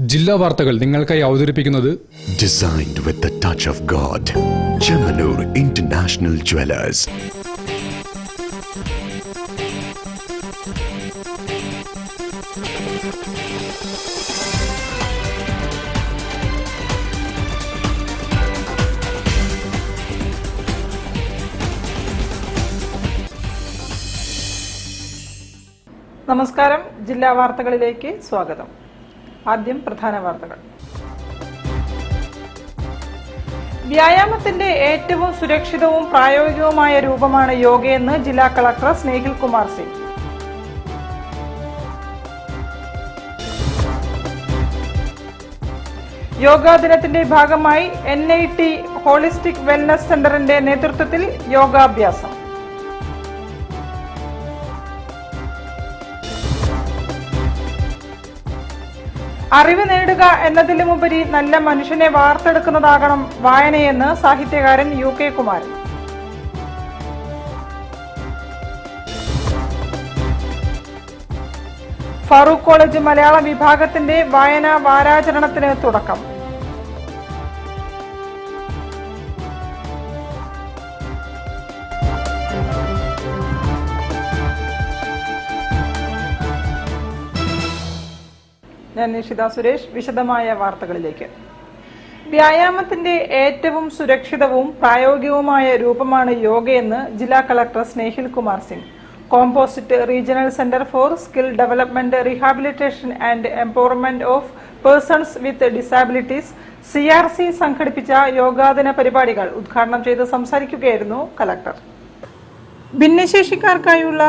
ജില്ലാ വാർത്തകൾ നിങ്ങൾക്കായി അവതരിപ്പിക്കുന്നത് Designed with the touch of God. Chemanur International Jewelers. നമസ്കാരം. ജില്ലാ വാർത്തകളിലേക്ക് സ്വാഗതം. ആദ്യം പ്രധാന വാർത്തകൾ. വ്യായാമത്തിന്റെ ഏറ്റവും സുരക്ഷിതവും പ്രായോഗികവുമായ രൂപമാണ് യോഗയെന്ന് ജില്ലാ കളക്ടർ സ്നേഹിൽ കുമാർ സിംഗ്. യോഗാ ദിനത്തിന്റെ ഭാഗമായി NIT ഹോളിസ്റ്റിക് വെൽനസ് സെന്ററിന്റെ നേതൃത്വത്തിൽ യോഗാഭ്യാസം. അറിവ് നേടുക എന്നതിലുമുപരി നല്ല മനുഷ്യനെ വാർത്തെടുക്കുന്നതാകണം വായനയെന്ന് സാഹിത്യകാരൻ UK കുമാരൻ. ഫറൂഖ് കോളേജ് മലയാളം വിഭാഗത്തിന്റെ വായനാ വാരാചരണത്തിന് തുടക്കം. ഞാൻ നിഷിത സുരേഷ്. വിശദമായ വാർത്തകളിലേക്ക്. വ്യായാമത്തിന്റെ ഏറ്റവും സുരക്ഷിതവും പ്രായോഗികവുമായ രൂപമാണ് യോഗയെന്ന് ജില്ലാ collector Snehil Kumar Singh. Composite regional centre for skill development rehabilitation and empowerment of persons with disabilities CRC സംഘടിപ്പിച്ച യോഗാദിന പരിപാടികൾ ഉദ്ഘാടനം ചെയ്ത് സംസാരിക്കുകയായിരുന്നു കളക്ടർ. ഭിന്നശേഷിക്കാർക്കായുള്ള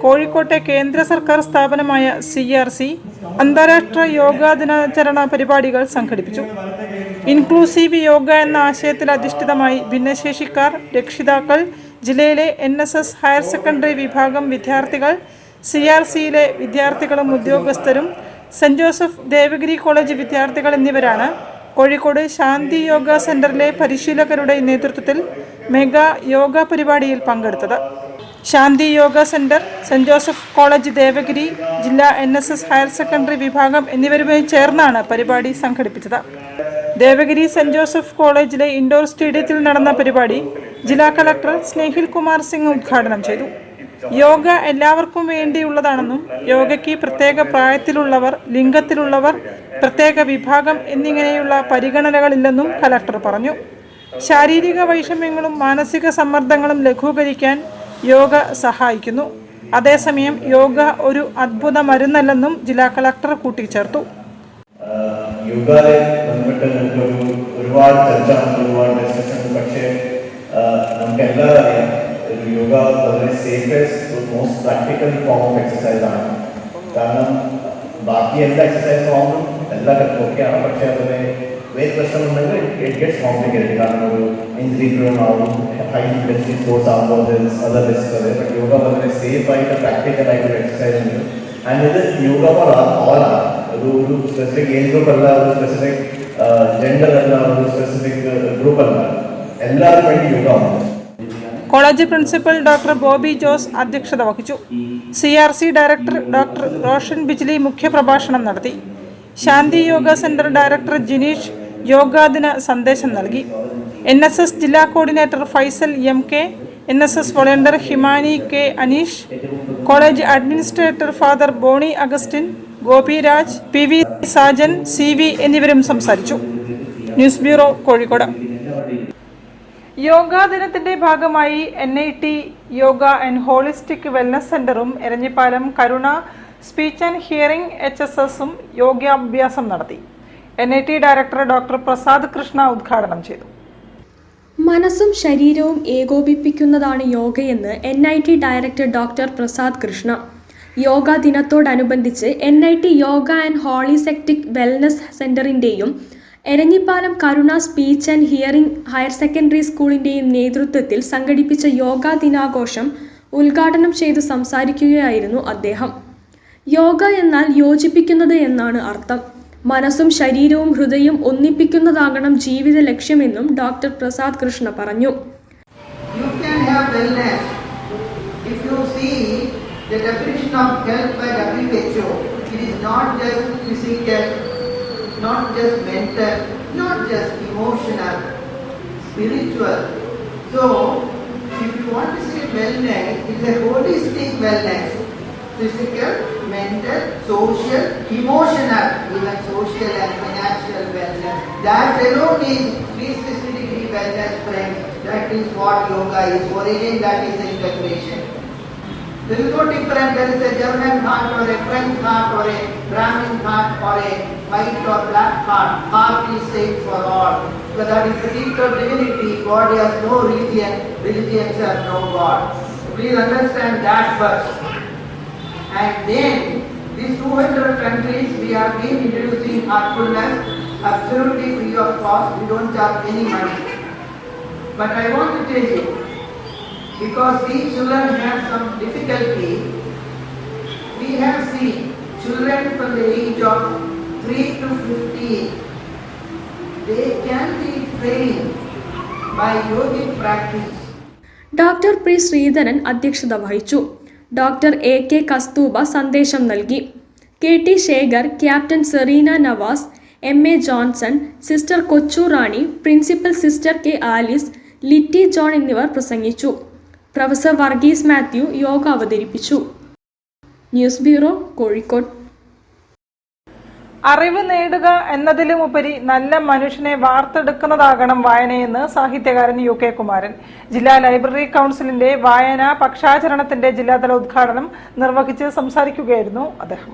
കോഴിക്കോട്ടെ കേന്ദ്ര സർക്കാർ സ്ഥാപനമായ CRC അന്താരാഷ്ട്ര യോഗാ ദിനാചരണ പരിപാടികൾ സംഘടിപ്പിച്ചു. ഇൻക്ലൂസീവ് യോഗ എന്ന ആശയത്തിൽ അധിഷ്ഠിതമായി ഭിന്നശേഷിക്കാർ, രക്ഷിതാക്കൾ, ജില്ലയിലെ NSS ഹയർ സെക്കൻഡറി വിഭാഗം വിദ്യാർത്ഥികൾ, CRCയിലെ വിദ്യാർത്ഥികളും ഉദ്യോഗസ്ഥരും, സെന്റ് ജോസഫ് ദേവഗിരി കോളേജ് വിദ്യാർത്ഥികൾ എന്നിവരാണ് കോഴിക്കോട് ശാന്തി യോഗ സെന്ററിലെ പരിശീലകരുടെ നേതൃത്വത്തിൽ മെഗാ യോഗ പരിപാടിയിൽ പങ്കെടുത്തത്. Shanti yoga centre, saint Joseph college Devagiri, ജില്ലാ NSS ഹയർ സെക്കൻഡറി വിഭാഗം എന്നിവരുമായി ചേർന്നാണ് പരിപാടി സംഘടിപ്പിച്ചത്. ദേവഗിരി സെന്റ് ജോസഫ് കോളേജിലെ ഇൻഡോർ സ്റ്റേഡിയത്തിൽ നടന്ന പരിപാടി ജില്ലാ കളക്ടർ സ്നേഹിൽ കുമാർ സിംഗ് ഉദ്ഘാടനം ചെയ്തു. യോഗ എല്ലാവർക്കും വേണ്ടിയുള്ളതാണെന്നും യോഗയ്ക്ക് പ്രത്യേക പ്രായത്തിലുള്ളവർ, ലിംഗത്തിലുള്ളവർ, പ്രത്യേക വിഭാഗം എന്നിങ്ങനെയുള്ള പരിഗണനകളില്ലെന്നും കളക്ടർ പറഞ്ഞു. ശാരീരിക വൈഷമ്യങ്ങളും മാനസിക സമ്മർദ്ദങ്ങളും ലഘൂകരിക്കാൻ യോഗ സഹായിക്കുന്നു. അതേസമയം യോഗ ഒരു അത്ഭുത മരുന്നല്ലെന്നും ജില്ലാ കളക്ടർ കൂട്ടിച്ചേർത്തു. ഒരുപാട് ചർച്ച, ഒരുപാട് ഡിസ്കഷൻ, പക്ഷേ നമുക്ക് എല്ലാവരും അറിയാം യോഗ വളരെ safest most practical form of exercise ആണ്. കാരണം ബാക്കി എല്ലാ എക്സസൈസ് ഫോമും എല്ലാ ഓക്കെയാണ്, പക്ഷേ അതിന് വേറെ പ്രശ്നമുണ്ടെങ്കിൽ ഇറ്റ് ഗെറ്റ്സ് കോംപ്ലിക്കേറ്റഡ്. കാരണം ഒരു ഇഞ്ചുറി പ്രോൺ ആവും, ഹൈ ഇൻറ്റൻസിറ്റി സ്പോർട്സ് ആകുമ്പോൾ അതർ റിസ്ക് അതെ. ബട്ട് യോഗ വളരെ സേഫ് ആയിട്ട് പ്രാക്ടിക്കൽ ആയിട്ടൊരു എക്സസൈസ് ഉണ്ട്. ആൻഡ് ഇത് യോഗ ഫോർ ഓളാണ്. ഒരു സ്പെസിഫിക് ഏജ് ഗ്രൂപ്പ് അല്ല, ഒരു സ്പെസിഫിക് ജെൻഡർ അല്ല, ഒരു സ്പെസിഫിക് ഗ്രൂപ്പ് അല്ല, എല്ലാവർക്കും വേണ്ടി യോഗ ഉണ്ട്. College principal doctor Bobby Jose അധ്യക്ഷത വഹിച്ചു. CRC director doctor Roshan Bijli മുഖ്യപ്രഭാഷണം നടത്തി. ശാന്തി യോഗ സെന്റർ ഡയറക്ടർ ജിനീഷ് യോഗാദിന സന്ദേശം നൽകി. NSS ജില്ലാ coordinator Faisal MK, NSS volunteer Himani K Aneesh, college administrator father Bony Augustine, Gopiraj, PV Sajan, CV എന്നിവരും സംസാരിച്ചു. News bureau, Kozhikode. യോഗാ ദിനത്തിന്റെ ഭാഗമായി NIT yoga and holistic wellness സെന്ററും Eranhipalam Karuna speech and hearing HSSഉം യോഗാഭ്യാസം നടത്തി. NIT director doctor Prasad Krishna ഉദ്ഘാടനം ചെയ്തു. മനസ്സും ശരീരവും ഏകോപിപ്പിക്കുന്നതാണ് യോഗയെന്ന് NIT director doctor Prasad Krishna. Yoga ദിനത്തോടനുബന്ധിച്ച് NIT yoga and holistic wellness സെന്ററിന്റെയും Eranhipalam Karuna speech and hearing higher secondary സ്കൂളിന്റെയും നേതൃത്വത്തിൽ സംഘടിപ്പിച്ച യോഗാ ദിനാഘോഷം ഉദ്ഘാടനം ചെയ്തു സംസാരിക്കുകയായിരുന്നു അദ്ദേഹം. യോഗ എന്നാൽ യോജിപ്പിക്കുന്നത് എന്നാണ് അർത്ഥം. മനസ്സും ശരീരവും ഹൃദയവും ഒന്നിപ്പിക്കുന്നതാകണം ജീവിത ലക്ഷ്യമെന്നും ഡോക്ടർ പ്രസാദ് കൃഷ്ണ പറഞ്ഞു. The definition of health by WHO, it is not just physical not just mental, not just emotional, spiritual. So, if you want to say wellness, it's a holistic wellness. Physical, mental, social, emotional, even social and financial wellness. That alone is 360-degree wellness, friends. That is what yoga is. For again, that is the integration. There is no difference. There is a German heart or a French heart or a Brahmin heart or a white or black heart. Heart is same for all. Because that is the secret divinity. God has no religion. Religions have no God. Please understand that first. And then, these 200 countries, we have been introducing heartfulness absolutely free of cost. We don't charge any money. But I want to tell you, because these children have some difficulty, we have seen children from the age of 3 to 15, they can be trained by yogic practice. Doctor P Sreedharan അധ്യക്ഷത വഹിച്ചു. Doctor A K Kasthuba സന്ദേശം നൽകി. K T Shekhar, captain Serena Navas, M A Johnson, sister Kochu Rani, principal sister K Alice, Litty John എന്നിവർ പ്രസംഗിച്ചു. Professor Varghese Mathew yoga അവതരിപ്പിച്ചു. News bureau, Kozhikode. അറിവ് നേടുക എന്നതിലുമുപരി നല്ല മനുഷ്യനെ വാർത്തെടുക്കുന്നതാകണം വായനയെന്ന് സാഹിത്യകാരൻ യു കെ കുമാരൻ. ജില്ലാ ലൈബ്രറി കൗൺസിലിന്റെ വായനാ പക്ഷാചരണത്തിന്റെ ജില്ലാതല ഉദ്ഘാടനം നിർവഹിച്ച് സംസാരിക്കുകയായിരുന്നു അദ്ദേഹം.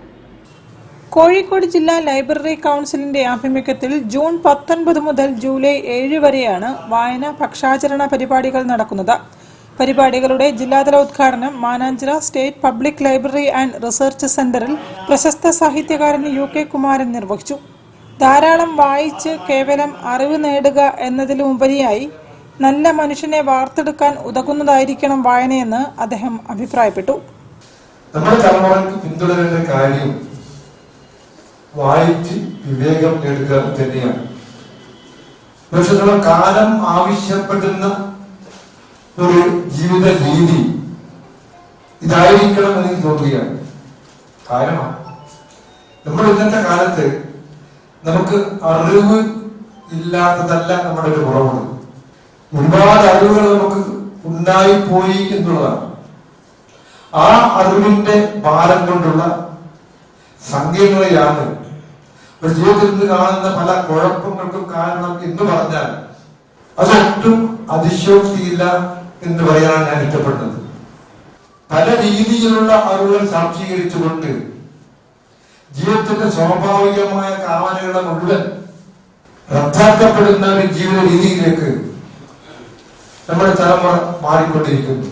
കോഴിക്കോട് ജില്ലാ ലൈബ്രറി കൗൺസിലിന്റെ ആഭിമുഖ്യത്തിൽ ജൂൺ 19 മുതൽ ജൂലൈ 7 വരെയാണ് വായനാ പക്ഷാചരണ പരിപാടികൾ നടക്കുന്നത്. പരിപാടികളുടെ ജില്ലാതല ഉദ്ഘാടനം Mananchira state public library and research സെന്ററിൽ പ്രശസ്ത സാഹിത്യകാരൻ യു കെ കുമാരൻ നിർവഹിച്ചു. ധാരാളം വായിച്ച് കേവലം അറിവ് നേടുക എന്നതിലുപരിയായി നല്ല മനുഷ്യനെ വാർത്തെടുക്കാൻ ഉതകുന്നതായിരിക്കണം വായനയെന്ന് അദ്ദേഹം അഭിപ്രായപ്പെട്ടു. നമ്മുടെ തലമുറയ്ക്ക് പിന്തുടരേണ്ട കാര്യം വായിച്ച് വിവേകം നേടുക തന്നെയാണ്. പക്ഷെ നമ്മുടെ കാലം ആവശ്യപ്പെടുന്ന ഒരു ജീവിത രീതി ഇതായിരിക്കണം എന്ന് എനിക്ക് തോന്നുകയാണ്. കാരണം നമ്മൾ ഇന്നത്തെ കാലത്ത് നമുക്ക് അറിവ് ഇല്ലാത്തതല്ല നമ്മുടെ ഒരു കുറവുണ്ട്. ഒരുപാട് അറിവുകൾ നമുക്ക് ഉണ്ടായിപ്പോയി എന്നുള്ളതാണ്. ആ അറിവിന്റെ ഭാരം കൊണ്ടുള്ള സംഖ്യകളെയാണ് ഒരു ജീവിതത്തിൽ നിന്ന് കാണുന്ന പല കുഴപ്പങ്ങൾക്കും കാരണം എന്ന് പറഞ്ഞാൽ അതൊട്ടും അതിശയോക്തിയില്ല എന്ന് പറയാനാണ് ഞാൻ ഇഷ്ടപ്പെടുന്നത്. പല രീതിയിലുള്ള അറിവുകൾ സാക്ഷീകരിച്ചുകൊണ്ട് ജീവിതത്തിന്റെ സ്വാഭാവികമായ കാമനകളെ മുഴുവൻ റദ്ദാക്കപ്പെടുന്ന ഒരു ജീവിത രീതിയിലേക്ക് നമ്മുടെ തലമുറ മാറിക്കൊണ്ടിരിക്കുന്നു.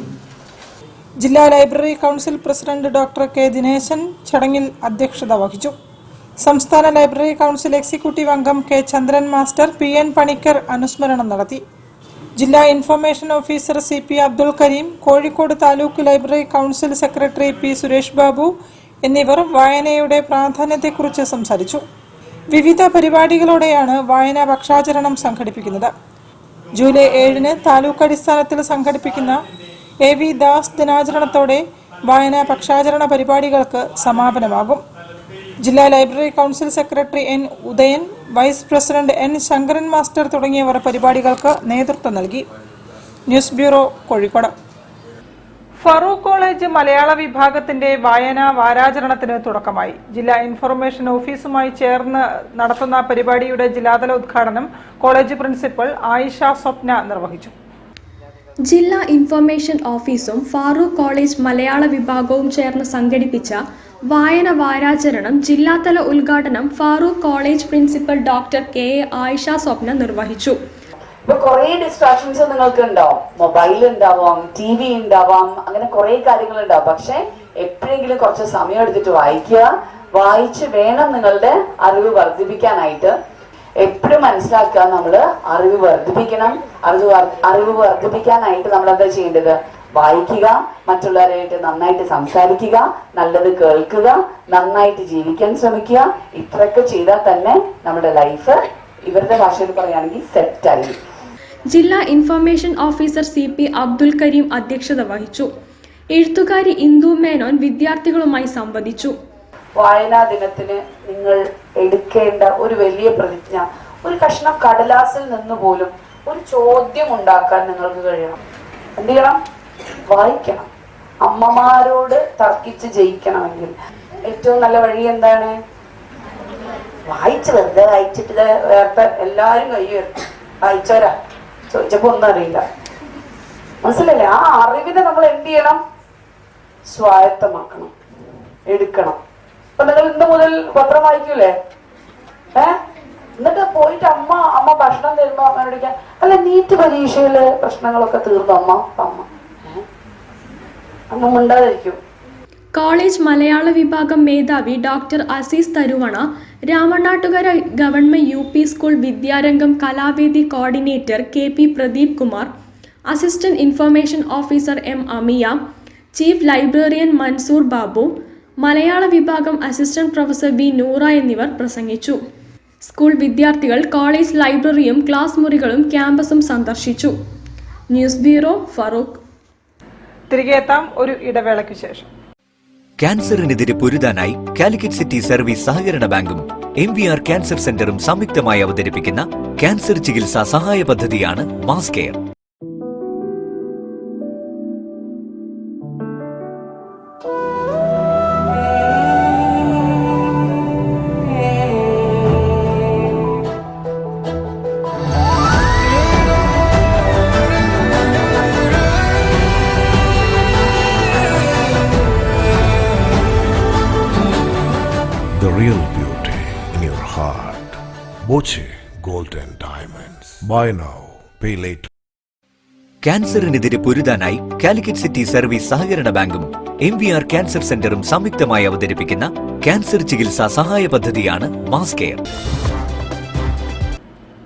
ജില്ലാ library council president doctor K Dineshan ചടങ്ങിൽ അധ്യക്ഷത വഹിച്ചു. സംസ്ഥാന ലൈബ്രറി കൗൺസിൽ എക്സിക്യൂട്ടീവ് അംഗം K Chandran master, P N Panicker അനുസ്മരണം നടത്തി. ജില്ലാ information officer C P Abdul Kareem, Kozhikode taluk library council secretary P Suresh Babu എന്നിവർ വായനയുടെ പ്രാധാന്യത്തെക്കുറിച്ച് സംസാരിച്ചു. വിവിധ പരിപാടികളോടെയാണ് വായനാ പക്ഷാചരണം സംഘടിപ്പിക്കുന്നത്. ജൂലൈ 7 താലൂക്ക് അടിസ്ഥാനത്തിൽ സംഘടിപ്പിക്കുന്ന എ വി ദാസ് ദിനാചരണത്തോടെ വായനാ പക്ഷാചരണ പരിപാടികൾക്ക് സമാപനമാകും. ജില്ലാ library council secretary N Udayan, vice president N Shankaran master തുടങ്ങിയവർ പരിപാടികൾക്ക് നേതൃത്വം നൽകി. News bureau, Kozhikode. Farook college മലയാള വിഭാഗത്തിന്റെ വായനാ വാരാചരണത്തിന് തുടക്കമായി. ജില്ലാ ഇൻഫർമേഷൻ ഓഫീസുമായി ചേർന്ന് നടത്തുന്ന പരിപാടിയുടെ ജില്ലാതല ഉദ്ഘാടനം കോളേജ് പ്രിൻസിപ്പൽ ആയിഷ സ്വപ്ന നിർവഹിച്ചു. ജില്ലാ ഇൻഫർമേഷൻ ഓഫീസും ഫാറൂഖ് കോളേജ് മലയാള വിഭാഗവും ചേർന്ന് സംഘടിപ്പിച്ച വായന വാരാചരണം ജില്ലാതല ഉദ്ഘാടനം Farooq college principal doctor K A Ayisha Swapna നിർവഹിച്ചു. ഇപ്പൊ കുറെ ഡിസ്ട്രാക്ഷൻസ് നിങ്ങൾക്ക് ഉണ്ടാവും. മൊബൈൽ ഉണ്ടാവാം, ടി വി ഉണ്ടാവാം, അങ്ങനെ കുറെ കാര്യങ്ങൾ ഉണ്ടാവും. പക്ഷെ എപ്പോഴെങ്കിലും കുറച്ച് സമയം എടുത്തിട്ട് വായിക്കുക. വായിച്ച് വേണം നിങ്ങളുടെ അറിവ് വർദ്ധിപ്പിക്കാനായിട്ട്. എപ്പോഴും മനസ്സിലാക്കുക, നമ്മള് അറിവ് വർദ്ധിപ്പിക്കണം. അറിവ് വർദ്ധിപ്പിക്കാനായിട്ട് നമ്മൾ എന്താ ചെയ്യേണ്ടത്? വായിക്കുക, മറ്റുള്ളവരായിട്ട് നന്നായിട്ട് സംസാരിക്കുക, നല്ലത് കേൾക്കുക, നന്നായിട്ട് ജീവിക്കാൻ ശ്രമിക്കുക. ഇത്രയൊക്കെ ചെയ്താൽ തന്നെ നമ്മുടെ ലൈഫ് ഇവരുടെ ഭാഷയിൽ പറയുകയാണെങ്കിൽ സെറ്റായി. ജില്ലാ information officer C P Abdul Kareem അധ്യക്ഷത വഹിച്ചു. എഴുത്തുകാരി ഇന്ദു മേനോൻ വിദ്യാർത്ഥികളുമായി സംവദിച്ചു. വായനാ ദിനത്തിന് നിങ്ങൾ എടുക്കേണ്ട ഒരു വലിയ പ്രതിജ്ഞ, ഒരു കഷ്ണം കടലാസിൽ നിന്ന് പോലും ഒരു ചോദ്യം ഉണ്ടാക്കാൻ നിങ്ങൾക്ക് കഴിയണം. എന്ത് ചെയ്യണം? വായിക്കണം. അമ്മമാരോട് തർക്കിച്ച് ജയിക്കണമെങ്കിൽ ഏറ്റവും നല്ല വഴി എന്താണ്? വെറുതെ വായിച്ചിട്ട് വേറെ എല്ലാരും കൈ വരും. വായിച്ചോരാ ചോദിച്ചപ്പോ ഒന്നും അറിയില്ല. മനസ്സിലല്ലേ? ആ അറിവിനെ നമ്മൾ എന്ത് ചെയ്യണം? സ്വായത്തമാക്കണം, എടുക്കണം. അപ്പൊ നിങ്ങൾ ഇന്ന് മുതൽ പത്രം വായിക്കൂലേ? എന്നിട്ട് പോയിട്ട് അമ്മ ഭക്ഷണം തരുമ്പോ അമ്മ വിളിക്കാൻ, അല്ല നീറ്റ് പരീക്ഷയില് പ്രശ്നങ്ങളൊക്കെ തീർന്നു അമ്മ അമ്മ മിണ്ടാതിരിക്കും. കോളേജ് മലയാള വിഭാഗം മേധാവി doctor Azeez Taruvana, Ramanattukara government UP school Vidyarangam Kalavedi coordinator KP Pradeep Kumar, assistant information officer M Amiya, chief librarian Mansoor Babu, മലയാള വിഭാഗം അസിസ്റ്റന്റ് പ്രൊഫസർ B നൂറ എന്നിവർ പ്രസംഗിച്ചു. സ്കൂൾ വിദ്യാർത്ഥികൾ കോളേജ് ലൈബ്രറിയും ക്ലാസ് മുറികളും ക്യാമ്പസും സന്ദർശിച്ചു. News bureau, Farook. തിരികെ എത്താം ഒരു ഇടവേളയ്ക്ക് ശേഷം. ക്യാൻസറിനെതിരെ പൊരുതാനായി കാലിക്കറ്റ് സിറ്റി സർവീസ് സഹകരണ ബാങ്കും MVR ക്യാൻസർ സെന്ററും സംയുക്തമായി അവതരിപ്പിക്കുന്ന ക്യാൻസർ ചികിത്സാ സഹായ പദ്ധതിയാണ് mass care. The real beauty in your heart. Boche Gold and Diamonds. Buy now, pay later. ക്യാൻസറിനെതിരെ പൊരുതാനായി കാലിക്കറ്റ് സിറ്റി സർവീസ് സഹകരണ ബാങ്കും MVR ക്യാൻസർ സെന്ററും സംയുക്തമായി അവതരിപ്പിക്കുന്ന ക്യാൻസർ ചികിത്സാ സഹായ പദ്ധതിയാണ് മാസ് കെയർ.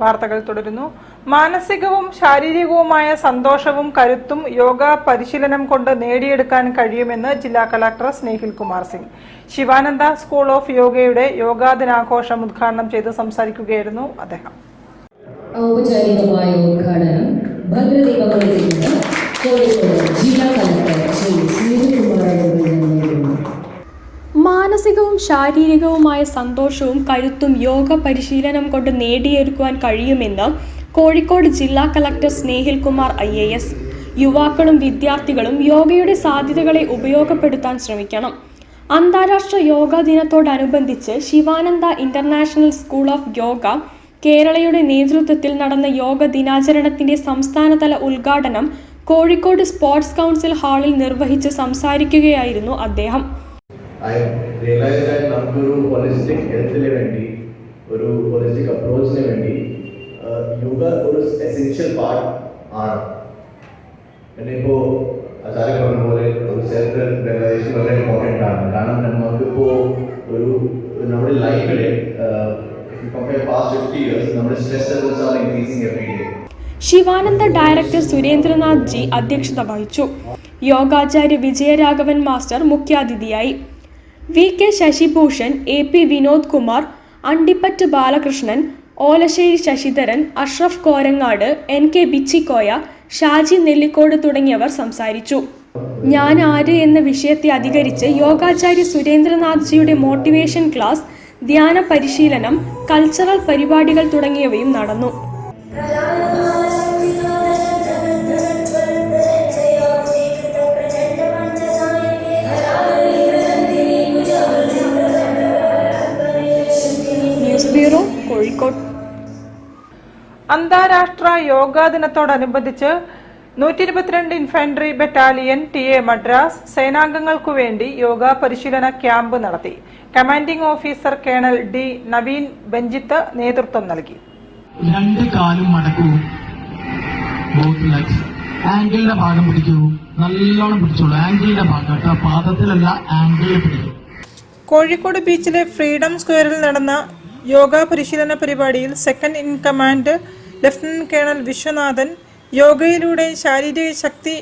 വാർത്തകൾ തുടരുന്നു. മാനസികവും ശാരീരികവുമായ സന്തോഷവും കരുത്തും യോഗ പരിശീലനം കൊണ്ട് നേടിയെടുക്കാൻ കഴിയുമെന്ന് ജില്ലാ collector Snehil Kumar Singh. Sivananda school of യോഗയുടെ യോഗാ ദിനാഘോഷം ഉദ്ഘാടനം ചെയ്ത് സംസാരിക്കുകയായിരുന്നു അദ്ദേഹം. ഔപചാരികമായ ഉദ്ഘാടനം ഭദ്രദീപങ്ങളിലേക്ക് കോഴിക്കോട് ജില്ലാ കളക്ടർ ശ്രീ സ്നേഹിൽ കുമാർ നിർവഹിക്കുന്നു. മാനസികവും ശാരീരികവുമായ സന്തോഷവും കരുത്തും യോഗ പരിശീലനം കൊണ്ട് നേടിയെടുക്കുവാൻ കഴിയുമെന്ന് കോഴിക്കോട് ജില്ലാ കളക്ടർ സ്നേഹിൽ കുമാർ IAS. യുവാക്കളും വിദ്യാർത്ഥികളും യോഗയുടെ സാധ്യതകളെ ഉപയോഗപ്പെടുത്താൻ ശ്രമിക്കണം. അന്താരാഷ്ട്ര യോഗാ ദിനത്തോടനുബന്ധിച്ച് Sivananda international school of yoga കേരളയുടെ നേതൃത്വത്തിൽ നടന്ന യോഗ ദിനാചരണത്തിന്റെ സംസ്ഥാനതല ഉദ്ഘാടനം കോഴിക്കോട് സ്പോർട്സ് കൗൺസിൽ ഹാളിൽ നിർവഹിച്ച് സംസാരിക്കുകയായിരുന്നു അദ്ദേഹം. I realized that നമുക്കൊരു ഹോളിസ്റ്റിക് ഹെൽത്തിന് വേണ്ടി, ഒരു ഹോളിസ്റ്റിക് അപ്രോച്ചിന് വേണ്ടി യോഗ ഒരു എസെൻഷ്യൽ പാർട്ട് ആണ്. പിന്നെ ഇപ്പോൾ ആചാര്യ പറഞ്ഞ പോലെ ഒരു സെൽഫ് റിയലൈസേഷൻ വളരെ ഇമ്പോർട്ടൻ്റ് ആണ്. കാരണം നമുക്കിപ്പോൾ ഒരു നമ്മുടെ ലൈഫിൽ നമ്മുടെ stress levels are increasing every day. Sivananda director Surendranath ji അധ്യക്ഷത വഹിച്ചു. യോഗാചാര്യ വിജയരാഘവൻ മാസ്റ്റർ മുഖ്യാതിഥിയായി. VK Sasibhushan, AP Vinod Kumar, Andippat Balakrishnan, Olasseri Sasidharan, Ashraf Korangad, NK Bichikoya, Shaji Nellikode തുടങ്ങിയവർ സംസാരിച്ചു. ഞാൻ ആര് എന്ന വിഷയത്തെ അധികരിച്ച് യോഗാചാര്യ സുരേന്ദ്രനാഥ് ജിയുടെ മോട്ടിവേഷൻ ക്ലാസ്, ധ്യാന പരിശീലനം, കൾച്ചറൽ പരിപാടികൾ തുടങ്ങിയവയും നടന്നു. News bureau, Kozhikode. അന്താരാഷ്ട്ര യോഗാ ദിനത്തോടനുബന്ധിച്ച് 122 ഇൻഫൻട്രി ബറ്റാലിയൻ TA മദ്രാസ് സേനാംഗങ്ങൾക്കു വേണ്ടി യോഗ പരിശീലന ക്യാമ്പ് നടത്തി. Commanding officer colonel D Naveen Benjith നേതൃത്വം നൽകി. രണ്ട് കാലും മടക്കൂ, ആംഗിളിന്റെ ഭാഗം പിടിക്കൂ, നല്ലോണം പിടിച്ചോളൂ. ആംഗിളിന്റെ ഭാഗം കേട്ടോ, പാദത്തിലല്ല, ആംഗിളിൽ പിടിക്കൂ. കോഴിക്കോട് ബീച്ചിലെ ഫ്രീഡം സ്ക്വയറിൽ നടന്ന യോഗ പരിശീലന പരിപാടിയിൽ second in command lieutenant colonel Viswanathan യോഗയിലൂടെ ശാരീരിക ശക്തി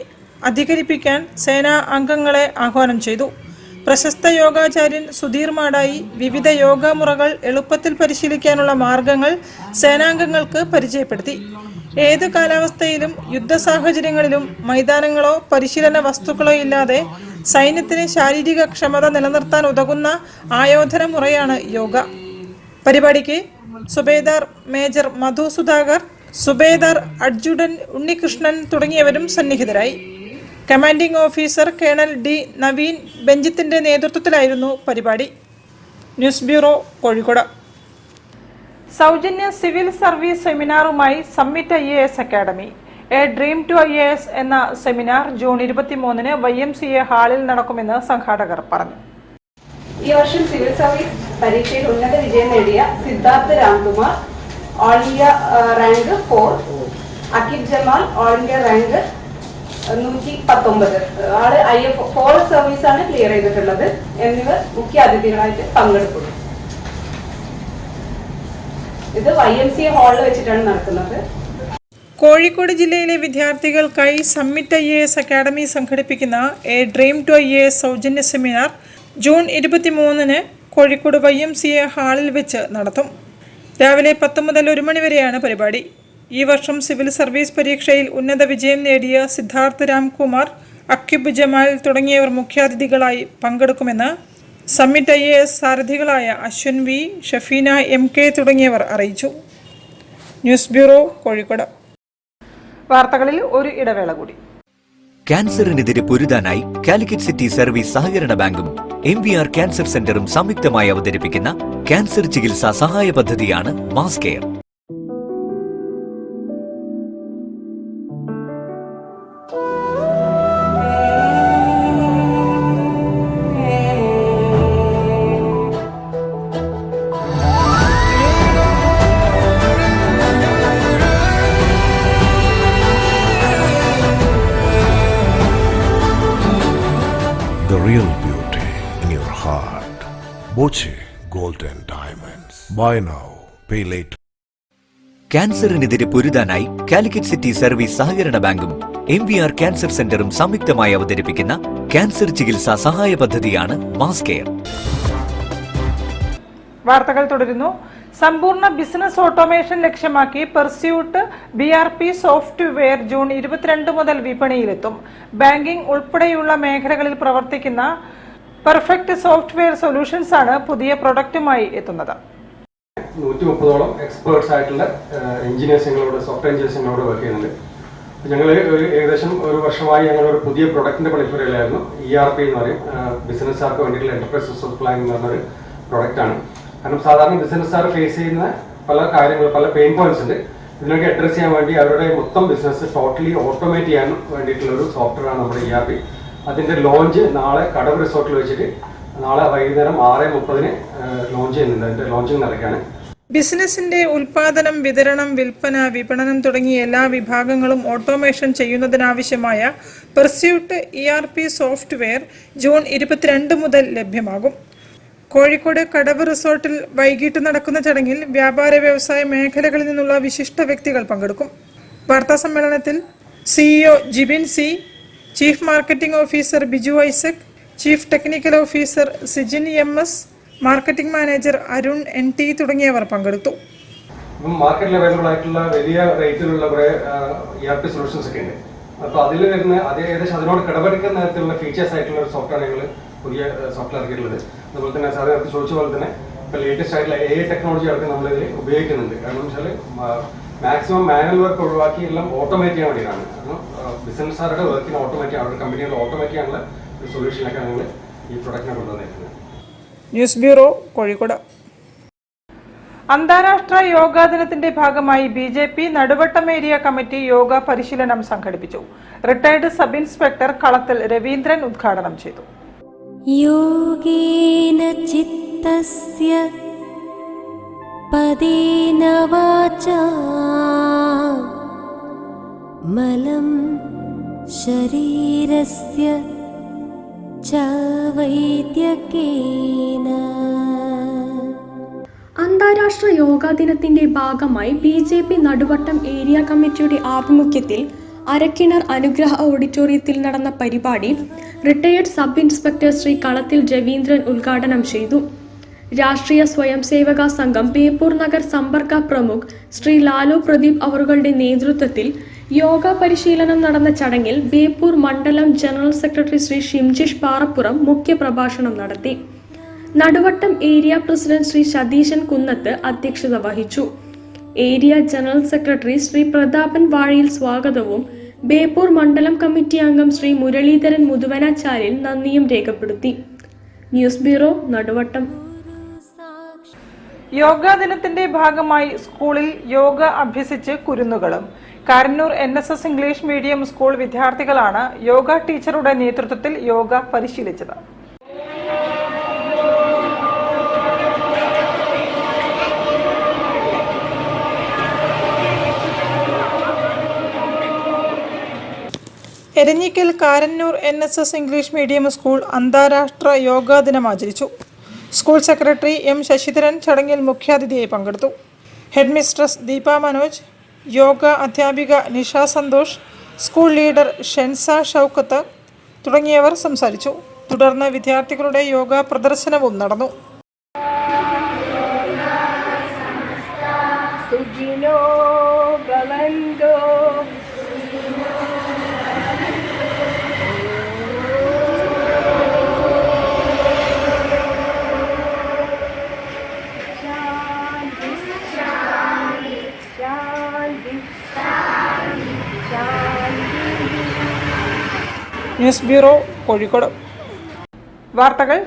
അധികരിപ്പിക്കാൻ സേനാ അംഗങ്ങളെ ആഹ്വാനം ചെയ്തു. പ്രശസ്ത യോഗാചാര്യൻ സുധീർ മാടായി വിവിധ യോഗ മുറകൾ എളുപ്പത്തിൽ പരിശീലിക്കാനുള്ള മാർഗങ്ങൾ സേനാംഗങ്ങൾക്ക് പരിചയപ്പെടുത്തി. ഏത് കാലാവസ്ഥയിലും യുദ്ധ സാഹചര്യങ്ങളിലും മൈതാനങ്ങളോ പരിശീലന വസ്തുക്കളോ ഇല്ലാതെ സൈന്യത്തിന് ശാരീരിക ക്ഷമത നിലനിർത്താൻ ഉതകുന്ന ആയോധന മുറയാണ് യോഗ. പരിപാടിക്ക് സുബേദാർ മേജർ മധു സുധാകർ, സുബേദാർ അഡ്ജുഡന്റ് ഉണ്ണികൃഷ്ണൻ തുടങ്ങിയവരും സന്നിഹിതരായി. Commanding officer colonel D Naveen ബെഞ്ചിത്തിന്റെ നേതൃത്വത്തിലായിരുന്നു പരിപാടി. News bureau, Kozhikode. സൗജന്യ സിവിൽ സർവീസ് സെമിനാറുമായി summit IAS academy. A dream to IAS എന്ന സെമിനാർ ജൂൺ 23-ന് YMCA ഹാളിൽ നടക്കുമെന്ന് സംഘാടകർ പറഞ്ഞു. ഈ വർഷം സിവിൽ സർവീസ് പരീക്ഷയിൽ ഉന്നത വിജയം നേടിയ Siddharth Ramkumar all India rank 4, Aqib Jamal all India rank 119, ആള് ഫോറസ്റ്റ് സർവീസ് ആണ് ക്ലിയർ ചെയ്തിട്ടുള്ളത് എന്നിവർ മുഖ്യ അതിഥികളായിട്ട് പങ്കെടുക്കുന്നു. ഇത് YMCA ഹാളിൽ വെച്ചിട്ടാണ് നടക്കുന്നത്. കോഴിക്കോട് ജില്ലയിലെ വിദ്യാർത്ഥികൾക്കായി സമ്മിറ്റ് IAS അക്കാദമി സംഘടിപ്പിക്കുന്ന എ ഡ്രീം ടു IAS സൗജന്യ സെമിനാർ ജൂൺ 23-ന് കോഴിക്കോട് YMCA ഹാളിൽ വെച്ച് നടത്തും. രാവിലെ 10 മുതൽ 1 മണി വരെയാണ് പരിപാടി. ഈ വർഷം സിവിൽ സർവീസ് പരീക്ഷയിൽ ഉന്നത വിജയം നേടിയ സിദ്ധാർത്ഥ് രാംകുമാർ, അക്കിബ് ജമാൽ തുടങ്ങിയവർ മുഖ്യാതിഥികളായി പങ്കെടുക്കുമെന്ന് സമ്മിറ്റ് IAS സാരഥികളായ അശ്വിൻ V, ഷഫീന MK തുടങ്ങിയവർ അറിയിച്ചു. News bureau, Kozhikode. വാർത്തകളിൽ ഒരു ഇടവേള കൂടി. ക്യാൻസറിനെതിരെ പൊരുതാനായി കാലിക്കറ്റ് സിറ്റി സർവീസ് സഹകരണ ബാങ്കും MVR ക്യാൻസർ സെന്ററും സംയുക്തമായി അവതരിപ്പിക്കുന്ന ക്യാൻസർ ചികിത്സാ സഹായ പദ്ധതിയാണ് mass care. The real beauty in your heart. Boche Gold and Diamonds. Buy now, pay later. ക്യാൻസറിനെതിരെ പൊരുതാനായി കാലിക്കറ്റ് സിറ്റി സർവീസ് സഹകരണ ബാങ്കും MVR ക്യാൻസർ സെന്ററും സംയുക്തമായി അവതരിപ്പിക്കുന്ന ക്യാൻസർ ചികിത്സാ സഹായ പദ്ധതിയാണ് മാസ് കെയർ. വാർത്തകൾ തുടരുന്നു. സമ്പൂർണ്ണ ബിസിനസ് ഓട്ടോമേഷൻ ലക്ഷ്യമാക്കി പെർസ്യൂട്ട് BRP സോഫ്റ്റ്വെയർ ജൂൺ 22 മുതൽ വിപണിയിലെത്തും. ബാങ്കിംഗ് ഉൾപ്പെടെയുള്ള മേഖലകളിൽ പ്രവർത്തിക്കുന്ന പെർഫെക്റ്റ് സോഫ്റ്റ്വെയർ സൊല്യൂഷൻസ് ആണ് പുതിയ പ്രൊഡക്റ്റുമായി എത്തുന്നത്. 130ഓളം എക്സ്പേർട്സ് ആയിട്ടുള്ള എഞ്ചിനീയേഴ്സിനോട്, സോഫ്റ്റ്വെയർ എഞ്ചിനീയേഴ്സിനോട് വർക്ക് ചെയ്യുന്നുണ്ട്. ഞങ്ങൾ ഏകദേശം ഒരു വർഷമായി ഞങ്ങളൊരു പുതിയ പ്രൊഡക്റ്റിന്റെ പണിപ്പുരയിലായിരുന്നു. ERP എന്ന് പറയും, ബിസിനസ്സുകാർക്ക് വേണ്ടിയിട്ടുള്ള എന്റർപ്രൈസ് റിസോഴ്സ് പ്ലാനിംഗ് എന്ന് പറഞ്ഞൊരു പ്രൊഡക്റ്റാണ്. കാരണം സാധാരണ ബിസിനസ്സുകാർ ഫേസ് ചെയ്യുന്ന പല കാര്യങ്ങൾ, പല പെയിൻ പോയിന്റ്സ് ഉണ്ട്. ഇതിനൊക്കെ അഡ്രസ് ചെയ്യാൻ വേണ്ടി അവരുടെ മൊത്തം ബിസിനസ് ടോട്ടലി ഓട്ടോമേറ്റ് ചെയ്യാൻ വേണ്ടിയിട്ടുള്ള ഒരു സോഫ്റ്റ്വെയർ ആണ് നമ്മുടെ ERP. അതിന്റെ ലോഞ്ച് നാളെ കടവ് റിസോർട്ടിൽ വെച്ചിട്ട് നാളെ വൈകുന്നേരം 6:30-ന് ലോഞ്ച് ചെയ്യുന്നുണ്ട്. അതിന്റെ ലോഞ്ചിങ് നടക്കുകയാണ്. ബിസിനസിന്റെ ഉൽപാദനം, വിതരണം, വിൽപ്പന, വിപണനം തുടങ്ങിയ എല്ലാ വിഭാഗങ്ങളും ഓട്ടോമേഷൻ ചെയ്യുന്നതിനാവശ്യമായ പെർസ്യൂട്ട് ERP സോഫ്റ്റ്വെയർ ജൂൺ 22 മുതൽ ലഭ്യമാകും. കോഴിക്കോട് കടവ് റിസോർട്ടിൽ വൈകിട്ട് നടക്കുന്ന ചടങ്ങിൽ വ്യാപാര വ്യവസായ മേഖലകളിൽ നിന്നുള്ള വിശിഷ്ട വ്യക്തികൾ പങ്കെടുക്കും. വാർത്താ സമ്മേളനത്തിൽ CEO Jibin C, chief marketing officer Biju Isaac, chief technical officer Sijin MS, marketing manager Arun NT തുടങ്ങിയവർ പങ്കെടുത്തു. മാർക്കറ്റിൽ അവൈലബിൾ ആയിട്ടുള്ള വലിയ റേറ്റിലുള്ള കുറെ ERP സൊല്യൂഷൻസ് ഒക്കെ ഉണ്ട്. അപ്പോൾ അതിൽ വരുന്ന ഏകദേശം അതിനോട് കിടപെടുക്കുന്ന തരത്തിലുള്ള ഫീച്ചേഴ്സ് ആയിട്ടുള്ള ഒരു സോഫ്റ്റ്വെയർ ഞങ്ങൾ പുതിയ സോഫ്റ്റ്വെയർ ഇറക്കിയിട്ടുള്ളത്. അതുപോലെ തന്നെ സാറ് നേരത്തെ ചോദിച്ച പോലെ തന്നെ ഇപ്പോൾ ലേറ്റസ്റ്റ് ആയിട്ടുള്ള AI ടെക്നോളജി അടക്കം നമ്മളിതിൽ ഉപയോഗിക്കുന്നുണ്ട്. കാരണം വെച്ചാൽ മാക്സിമം മാനുവൽ വർക്ക് ഒഴിവാക്കി എല്ലാം ഓട്ടോമേറ്റ് ചെയ്യാൻ വേണ്ടിയിട്ടാണ്. കാരണം ബിസിനസ്സുകാരുടെ വർക്കിന് ഓട്ടോമേറ്റ് ചെയ്യാൻ, അവരുടെ കമ്പനികൾ ഓട്ടോമേറ്റ് ചെയ്യാനുള്ള ഒരു സൊല്യൂഷനിലൊക്കെ ഞങ്ങൾ ഈ പ്രൊഡക്റ്റിനെ കൊണ്ടുവന്നിരിക്കുന്നത്. News bureau, Kozhikode. അന്താരാഷ്ട്ര യോഗാ ദിനത്തിന്റെ ഭാഗമായി BJP നടുവട്ടം ഏരിയ കമ്മിറ്റി യോഗ പരിശീലനം സംഘടിപ്പിച്ചു. റിട്ടയർഡ് സബ് ഇൻസ്പെക്ടർ കളത്തിൽ രവീന്ദ്രൻ ഉദ്ഘാടനം ചെയ്തു. യോഗേന ചിത്തസ്യ പദേന വാചാ മലം ശരീരസ്യ ച വൈദ്യകേന. അന്താരാഷ്ട്ര യോഗാ ദിനത്തിന്റെ ഭാഗമായി BJP നടുവട്ടം ഏരിയ കമ്മിറ്റിയുടെ ആഭിമുഖ്യത്തിൽ അരക്കിണർ അനുഗ്രഹ ഓഡിറ്റോറിയത്തിൽ നടന്ന പരിപാടി റിട്ടയേർഡ് സബ് ഇൻസ്പെക്ടർ ശ്രീ കളത്തിൽ രവീന്ദ്രൻ ഉദ്ഘാടനം ചെയ്തു. രാഷ്ട്രീയ സ്വയംസേവക സംഘം ബേപ്പൂർ നഗർ സമ്പർക്ക പ്രമുഖ് ശ്രീ ലാലു പ്രദീപ് അവരുടെ നേതൃത്വത്തിൽ യോഗ പരിശീലനം നടന്ന ചടങ്ങിൽ ബേപ്പൂർ മണ്ഡലം ജനറൽ സെക്രട്ടറി ശ്രീ ഷിംജിഷ് പാറപ്പുറം മുഖ്യപ്രഭാഷണം നടത്തി. നടുവട്ടം ഏരിയ പ്രസിഡന്റ് ശ്രീ സതീശൻ കുന്നത്ത് അധ്യക്ഷത വഹിച്ചു. Area general secretary Shri Prathapan Vazhayil സ്വാഗതവും ബേപ്പൂർ മണ്ഡലം കമ്മിറ്റി അംഗം ശ്രീ മുരളീധരൻ മുതുവനാചാര്യൽ നന്ദിയും രേഖപ്പെടുത്തി. News bureau, Naduvattom. യോഗാ ദിനത്തിന്റെ ഭാഗമായി സ്കൂളിൽ യോഗ അഭ്യസിച്ച് കുരുന്നുകളും. Karannur NSS English medium school വിദ്യാർത്ഥികളാണ് യോഗ ടീച്ചറുടെ നേതൃത്വത്തിൽ യോഗ പരിശീലിച്ചത്. Eranhikkal Karannur NSS English medium school അന്താരാഷ്ട്ര യോഗാ ദിനം ആചരിച്ചു. School secretary M. ശശിധരൻ ചടങ്ങിൽ മുഖ്യാതിഥിയായി പങ്കെടുത്തു. ഹെഡ് മിസ്ട്രസ് ദീപ മനോജ്, യോഗ അധ്യാപിക നിഷ സന്തോഷ്, സ്കൂൾ ലീഡർ ഷെൻസ ഷൗക്കത്ത് തുടങ്ങിയവർ സംസാരിച്ചു. തുടർന്ന് വിദ്യാർത്ഥികളുടെ യോഗ പ്രദർശനവും നടന്നു. News bureau, Kozhikode. വാർത്തകൾ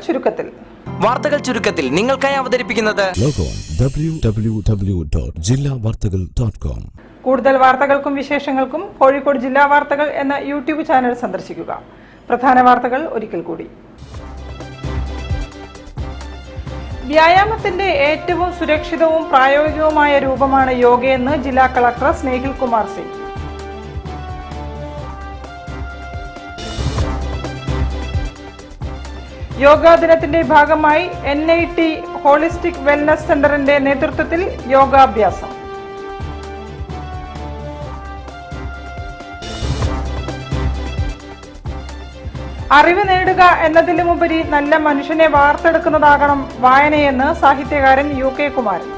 ചുരുക്കത്തിൽ നിങ്ങൾക്കായി അവതരിപ്പിക്കുന്നത് www.jillavartagal.com. കൂടുതൽ വാർത്തകൾക്കും വിശേഷങ്ങൾക്കും കോഴിക്കോട് ജില്ലാ വാർത്തകൾ എന്ന യൂട്യൂബ് ചാനൽ സന്ദർശിക്കുക. പ്രധാന വാർത്തകൾ ഒരിക്കൽ കൂടി. വ്യായാമത്തിന്റെ ഏറ്റവും സുരക്ഷിതവും പ്രായോഗികവുമായ രൂപമാണ് യോഗയെന്ന് ജില്ലാ കളക്ടർ സ്നേഹിൽ കുമാർ സിംഗ്. യോഗാ ദിനത്തിന്റെ ഭാഗമായി NIT ഹോളിസ്റ്റിക് വെൽനസ് സെന്ററിന്റെ നേതൃത്വത്തിൽ യോഗാഭ്യാസം. അറിവ് നേടുക എന്നതിലുമുപരി നല്ല മനുഷ്യനെ വാർത്തെടുക്കുന്നതാകണം വായനയെന്ന് സാഹിത്യകാരൻ UK കുമാരൻ.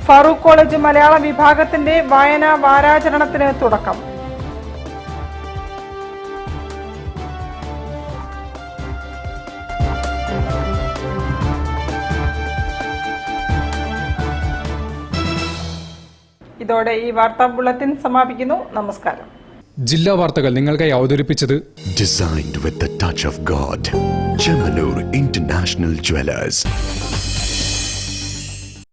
ഫാറൂഖ് കോളേജ് മലയാള വിഭാഗത്തിന്റെ വായനാ വാരാചരണത്തിന് തുടക്കം. ഇതോടെ ഈ വാർത്താ ബുള്ളറ്റിൻ സമാപിക്കുന്നു. നമസ്കാരം. ജില്ലാ വാർത്തകൾ നിങ്ങൾക്കായി അവതരിപ്പിച്ചത് Designed with the touch of God. Chemanur International Jewelers.